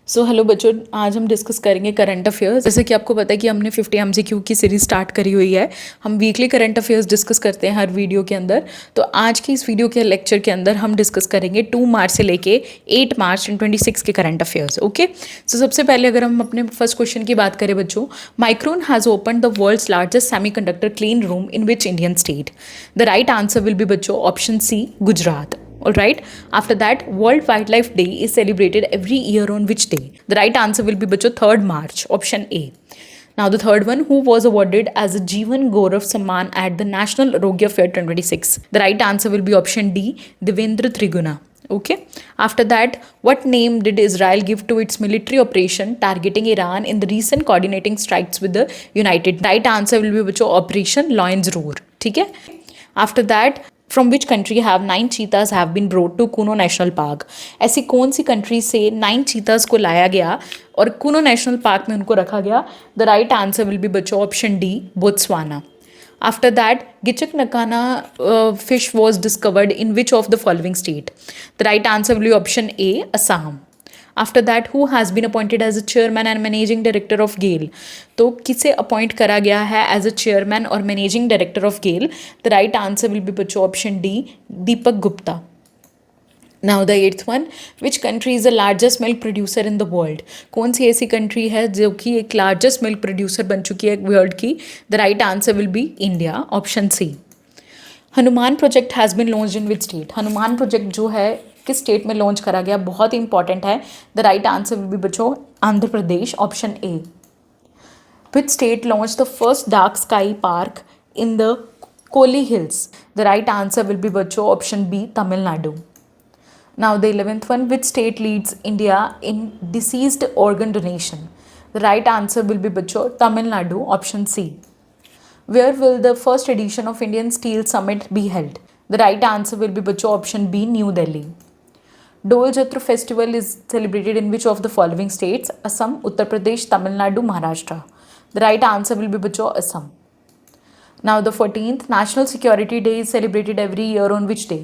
So hello बच्चों, आज हम डिस्कस करेंगे करंट अफेयर्स। जैसे कि आपको पता है कि हमने 50 एमसीक्यू की सीरीज स्टार्ट करी हुई है। हम वीकली करंट अफेयर्स डिस्कस करते हैं हर वीडियो के अंदर। तो आज की इस वीडियो के लेक्चर के अंदर हम डिस्कस करेंगे 2 मार्च से लेके 8 मार्च 2026 के करंट अफेयर्स। ओके, सो सबसे पहले अगर हम अपने फर्स्ट क्वेश्चन की बात करें बच्चों, Micron has open the world's largest semiconductor clean room in which Indian state? The right answer will be बच्चों option C, Gujarat. All right. After that, World Wildlife Day is celebrated every year on which day? The right answer will be बच्चों 3rd March. Option A. Now the third one, who was awarded as a Jeevan Gaurav Samman at the National Arogya Fair 2026? The right answer will be option D, Devendra Triguna. Okay. After that, what name did Israel give to its military operation targeting Iran in the recent coordinating strikes with the United? Right answer will be बच्चों Operation Lion's Roar. ठीक है. After that, from which country have 9 cheetahs have been brought to Kuno national park? ऐसी कौन सी country से 9 चीताज को लाया गया और कूनो नेशनल पार्क में उनको रखा गया? The right answer will be बच्चों option D, Botswana. After that, Gichak Nakana fish was discovered in which of the following state? The right answer will be option A, Assam. After that, who has been appointed as a chairman and managing director of GAIL? तो किसे appoint करा गया है as a chairman और managing director of GAIL? The right answer will be बच्चों option D, Deepak Gupta. Now the eighth one, which country is the largest milk producer in the world? कौन सी ऐसी कंट्री है जो कि एक लार्जेस्ट मिल्क प्रोड्यूसर बन चुकी है वर्ल्ड की? The right answer will be India, option C. Hanuman project has been launched in which state? Hanuman project जो है किस स्टेट में लॉन्च करा गया? बहुत ही इंपॉर्टेंट है. The right answer will be बच्चों Andhra Pradesh, option A. Which state launch the first dark sky park in the Kolli hills? The right answer will be बच्चों option B, Tamil Nadu. Now the 11th one, which state leads India in deceased organ donation? The right answer will be बच्चों Tamil Nadu, option C. Where will the first edition of Indian Steel Summit be held? The right answer will be बच्चों option B, New Delhi. Dol Jatra festival is celebrated in which of the following states? Assam, Uttar Pradesh, Tamil Nadu, Maharashtra. The right answer will be बच्चों Assam. Now the 14th, National Security Day is celebrated every year on which day?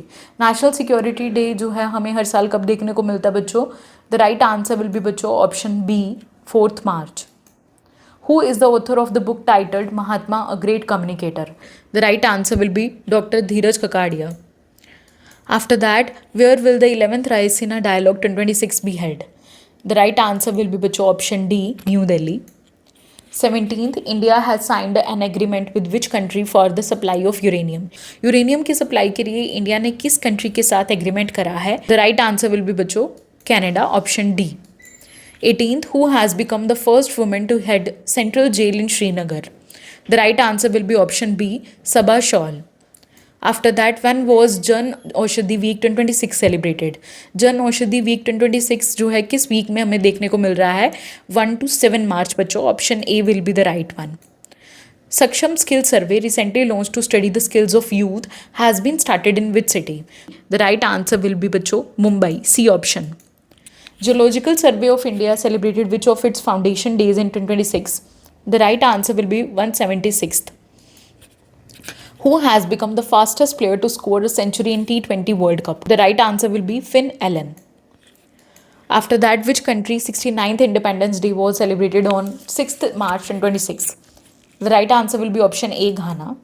National Security Day जो है हमें हर साल कब देखने को मिलता है बच्चों? The right answer will be बच्चों option B, 4th March. Who is the author of the book titled Mahatma, a Great Communicator? The right answer will be Dr. Dheeraj Kakadia. After that, where will the 11th Raisina Dialogue 2026 be held? The right answer will be बच्चों option D, New Delhi. 17th, India has signed an agreement with which country for the supply of uranium? Uranium की supply के लिए India ने किस country के साथ agreement करा है? The right answer will be बच्चों Canada, option D. 18th, who has become the first woman to head Central Jail in Srinagar? The right answer will be option B, Sabha Shaul. After that, when was Jan Aushadhi Week 2026 celebrated? Jan Aushadhi Week 2026 जो है किस week में हमें देखने को मिल रहा है? 1 to 7 मार्च बच्चों, option A will be the right one. Saksham Skill Survey recently launched to study the skills of youth has been started in which city? The right answer will be बच्चों Mumbai, C option. Geological Survey of India celebrated which of its foundation days in 2026? The right answer will be 176th. Who has become the fastest player to score a century in T20 World Cup? The right answer will be Finn Allen. After that, which country's 69th Independence Day was celebrated on 6th March 2026? The right answer will be option A, Ghana.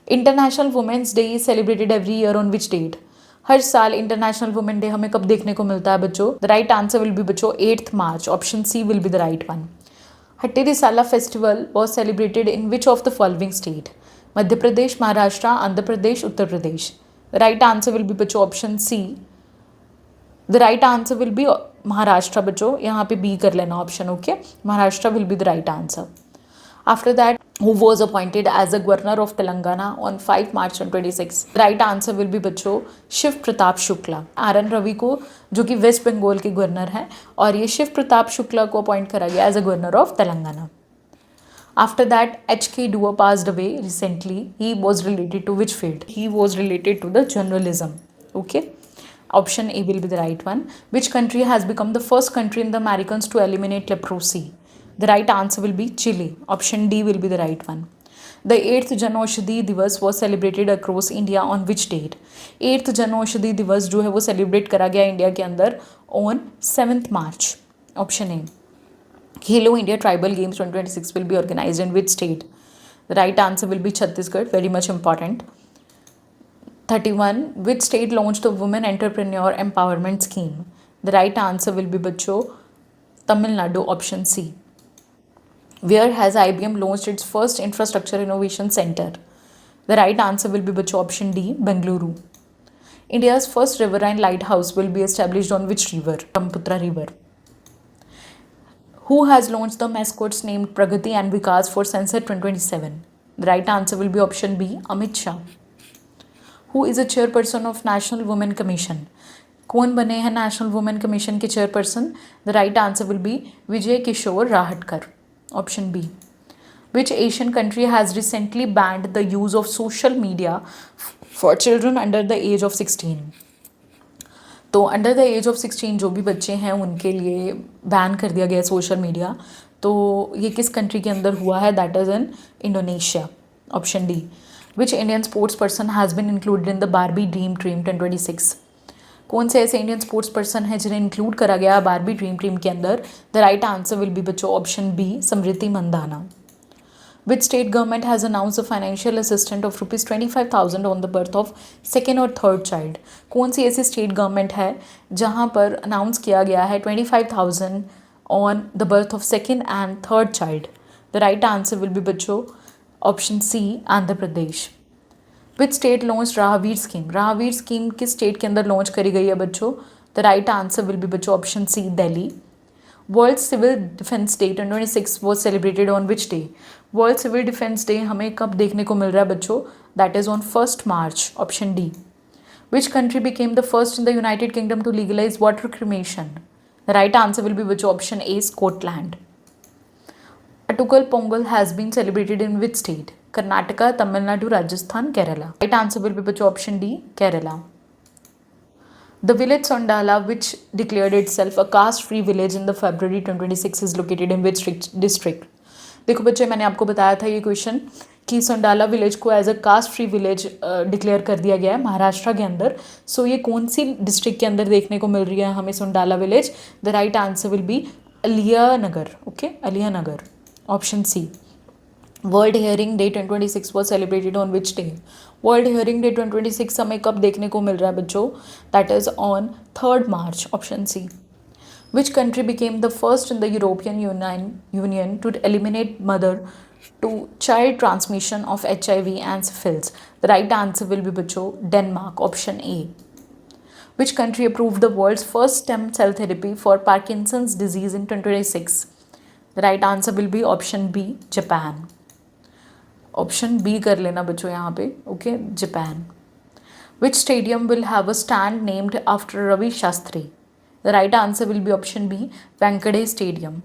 International Women's Day is celebrated every year on which date? हर साल international women day हमें कब देखने को मिलता है बच्चों? The right answer will be बच्चों 8th March, option C will be the right one. Hatteri Sala festival was celebrated in which of the following state? Madhya Pradesh, Maharashtra, Andhra Pradesh, Uttar Pradesh. The right answer will be बच्चों option C. The right answer will be Maharashtra बच्चों, यहाँ पे B कर लेना option. Okay, Maharashtra will be the right answer. After that, who was appointed as the governor of Telangana on 5 March 2026? Right answer will be बच्चों Shiv Pratap Shukla. RN. Ravi को, जो कि waste Bengal के गवर्नर हैं, और ये शिव प्रताप शुक्ला को अपॉइंट करा गया as a governor of Telangana. After that, H.K. Dua passed away recently. He was related to which field? He was related to the journalism. Okay. Option A will be the right one. Which country has become the first country in the Americas to eliminate leprosy? The right answer will be Chile. Option D will be the right one. The 8th Jan Aushadhi Divas was celebrated across India on which date? 8th Jan Aushadhi Divas जो है वो celebrate करा गया India के अंदर on 7th March. Option A, Khelo India tribal games 2026 will be organized in which state? The right answer will be Chhattisgarh, very much important. 31, which state launched the Women Entrepreneur Empowerment Scheme? The right answer will be बच्चों Tamil Nadu, option C. Where has IBM launched its first infrastructure innovation center? The right answer will be बच्चों option D, Bengaluru. India's first riverine lighthouse will be established on which river? Brahmaputra River. Who has launched the mascots named Pragati and Vikas for Census 2027? The right answer will be option B, Amit Shah. Who is a chairperson of National Women Commission? कौन बने हैं national women commission के chairperson? The right answer will be Vijaya Kishore Rahatkar, option B. Which Asian country has recently banned the use of social media for children under the age of 16? तो under the age of 16 जो भी बच्चे हैं उनके लिए ban कर दिया गया सोशल मीडिया. तो ये किस कंट्री के अंदर हुआ है? That is in Indonesia, option D. Which Indian sports person has been included in the Barbie dream team 2026? कौन से ऐसे इंडियन स्पोर्ट्स पर्सन हैं जिन्हें इंक्लूड करा गया बारबी ड्रीम टीम के अंदर? The right answer will be बच्चों option B, Smriti Mandhana. Which state government has announced a financial assistance of rupees 25,000 on the birth of second और third child? कौन सी ऐसी स्टेट गवर्नमेंट है जहाँ पर अनाउंस किया गया है 25,000 on the birth of second and third child? The right answer will be बच्चों option C, Andhra Pradesh. Which state launch Rahveer scheme? Rahveer scheme किस स्टेट के अंदर लॉन्च करी गई है बच्चों? The right answer will be बच्चों option C, Delhi. World civil defence day 2026 was celebrated on which day? World civil defence day हमें कब देखने को मिल रहा है बच्चों? That is on 1 March, option D. Which country became the first in the United Kingdom to legalise water cremation? The right answer will be बच्चों option A, Scotland. Attukal Pongal has been celebrated in which state? Karnataka, Tamil Nadu, Rajasthan, Kerala. Right answer will be बच्चों option D, Kerala. The village Sondala, which declared itself a caste-free village in the February 2026, is located in which district? देखो बच्चे, मैंने आपको बताया था ये question कि Sondala village को as a caste free village declare कर दिया गया है महाराष्ट्र के अंदर. सो ये कौन सी डिस्ट्रिक्ट के अंदर देखने को मिल रही है हमें Sondala village? The right answer will be Aliyanagar. Okay, Aliyanagar, option C. World hearing day 2026 was celebrated on which day? World hearing day 2026 हमें कब देखने को मिल रहा है बच्चों? That is on 3 March, option C. Which country became the first in the European Union to eliminate mother to child transmission of HIV and syphilis? The right answer will be बच्चों Denmark, option A. Which country approved the world's first stem cell therapy for Parkinson's disease in 2026? The right answer will be option B, Japan. Option B कर लेना बच्चों यहाँ पे, okay, Japan. Which stadium will have a stand named after Ravi Shastri? The right answer will be option B, Wankhede stadium.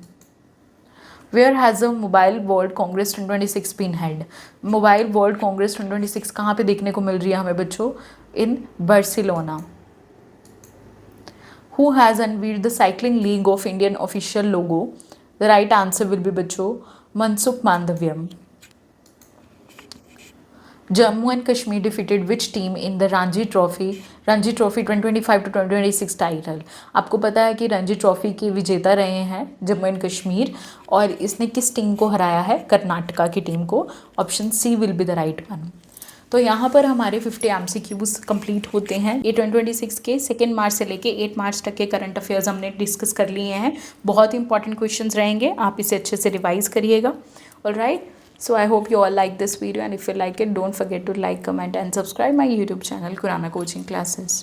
Where has a mobile world congress 2026 been held? Mobile world congress 2026 कहाँ पे देखने को मिल रही है हमें बच्चों? इन Barcelona. Who has unveiled the cycling league of Indian official logo? The right answer will be बच्चों Mansukh मांडवियम. Jammu and Kashmir defeated which team in the Ranji Trophy 2025 to 2026 title? आपको पता है कि रणजी ट्रॉफी के विजेता रहे हैं जम्मू एंड कश्मीर, और इसने किस टीम को हराया है? कर्नाटका की टीम को. Option C will be the right one. तो यहाँ पर हमारे 50 MCQs कंप्लीट होते हैं. ये 2026 के 2 मार्च से लेके 8 मार्च तक के करंट अफेयर्स हमने डिस्कस कर लिए हैं. बहुत इंपॉर्टेंट क्वेश्चंस रहेंगे, आप इसे अच्छे से रिवाइज करिएगा. Alright, so I hope you all like this video, and if you like it, don't forget to like, comment and subscribe my YouTube channel Kurana Coaching Classes.